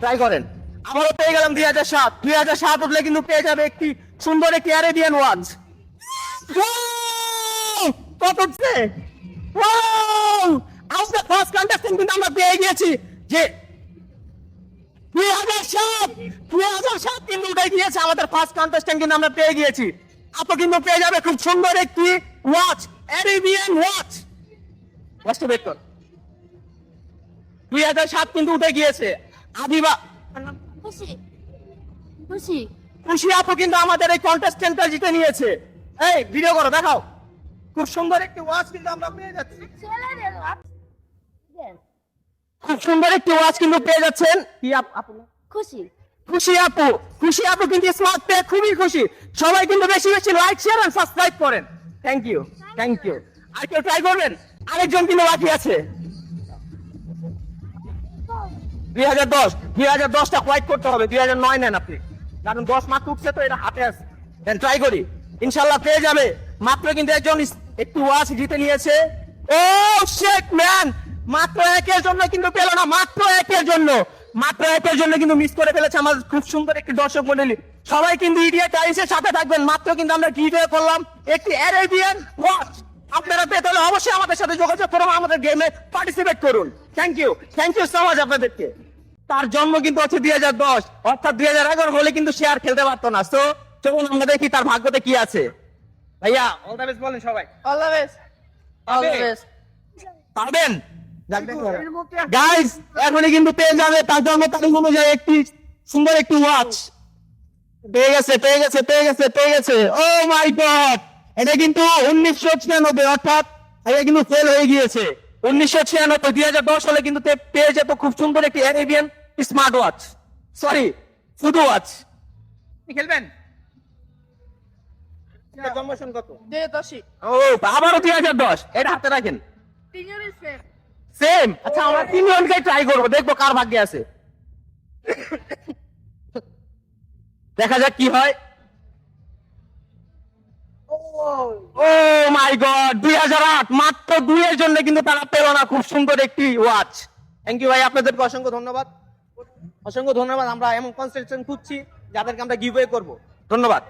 Try করেন। আবারও পেয়ে গেলাম 2007। 2007 উঠলে কিন্তু পেয়ে যাবে একটি সুন্দর একটি অ্যারেবিয়ান ওয়াচ। কত উঠছে? আমাদের ফার্স্ট কন্টেস্টেন্ট কিন্তু আমরা পেয়ে গিয়েছি যে 2007 কিন্তু উঠে গিয়েছে। আমাদের ফার্স্ট কন্টেস্টেন্ট কিন্তু আমরা পেয়ে গিয়েছি। আপনি কিন্তু পেয়ে যাবে খুব সুন্দর একটি ওয়াচ, অ্যারেবিয়ান ওয়াচ। ওয়াচটা বের কর। 2007 কিন্তু উঠে গিয়েছে। আদিবা খুশি আপু কিন্তু আমাদের এই কন্টেস্টেন্টটা জিতে নিয়েছে। এই ভিডিও করো, দেখাও। খুব সুন্দর একটি ওয়াচ কিন্তু আমরা পেয়ে যাচ্ছি। খুব সুন্দর একটি ওয়াচ কিন্তু পেয়ে যাচ্ছেন। কি আপু? খুশি আপু কিন্তু স্মার্ট পেয়ে খুবই খুশি। সবাই কিন্তু বেশি বেশি লাইক, শেয়ার আর সাবস্ক্রাইব করেন। Thank you. আর কেউ ট্রাই করবেন? আরেকজন কিন্তু বাকি আছে। 2010টা হোয়াইট করতে হবে। 2009 নেন আপনি, কারণ 10 মাত্র উঠছে তো, এটা হাতে আছে। দেন ট্রাই করি, ইনশাল্লাহ পেয়ে যাবে। মাত্র কিন্তু একজন একটু ওয়াচ জিতে নিয়েছে। ও শেট ম্যান, মাত্র একের জন্য কিন্তু পেল না। মাত্র একের জন্য কিন্তু মিস করে ফেলেছে আমাদের খুব সুন্দর একটি দর্শক মণ্ডলী। সবাই কিন্তু ইডিয়া টাইমসের সাথে থাকবেন। মাত্র কিন্তু আমরা গিভওয়ে করলাম একটি অ্যারেবিয়ান ওয়াচ। আপনারা পেতে হলে অবশ্যই আমাদের সাথে যোগাযোগ করুন, আমাদের গেমে পার্টিসিপেট করুন। থ্যাংক ইউ সো মাচ আপনাদেরকে। তার জন্ম কিন্তু হচ্ছে 2010, অর্থাৎ 2011 হলে কিন্তু সে আর খেলতে পারতো না। তো চলুন আমরা দেখি তার ভাগ্যতে কি আছে। ভাইয়া অল দ্য বেস্ট বলেন সবাই। All the best. পারবেন? গাইস এখনই কিন্তু পেয়ে যাবে তার জন্ম তারিখ অনুযায়ী একটি সুন্দর একটি ওয়াচ। পেয়ে গেছে। ও মাই গড, এটা কিন্তু 1996, অর্থাৎ এটা কিন্তু ফেল হয়ে গিয়েছে। 1996, 2010 হলে কিন্তু পেয়ে যেত খুব সুন্দর একটি অ্যারেবিয়ান স্মার্ট ওয়াচ, সরি ফুডু ওয়াচ। খেলবেন? জন্মসন কত? 2010। ও আবারও 2010। এটা হাতে রাখেন। সেম। আচ্ছা আমরা তিনজনকে ট্রাই করবো, দেখবো কার ভাগ্যে আছে। দেখা যাক কি হয়। ও মাই গড, 2008, মাত্র 2 এর জন্য কিন্তু তারা পেল না খুব সুন্দর একটি ওয়াচ। থ্যাংক ইউ ভাই, আপনাদেরকে অসংখ্য ধন্যবাদ। আমরা এমন কনসেন্ট্রেশন খুঁজছি যাদেরকে আমরা গিভওয়ে করবো। ধন্যবাদ।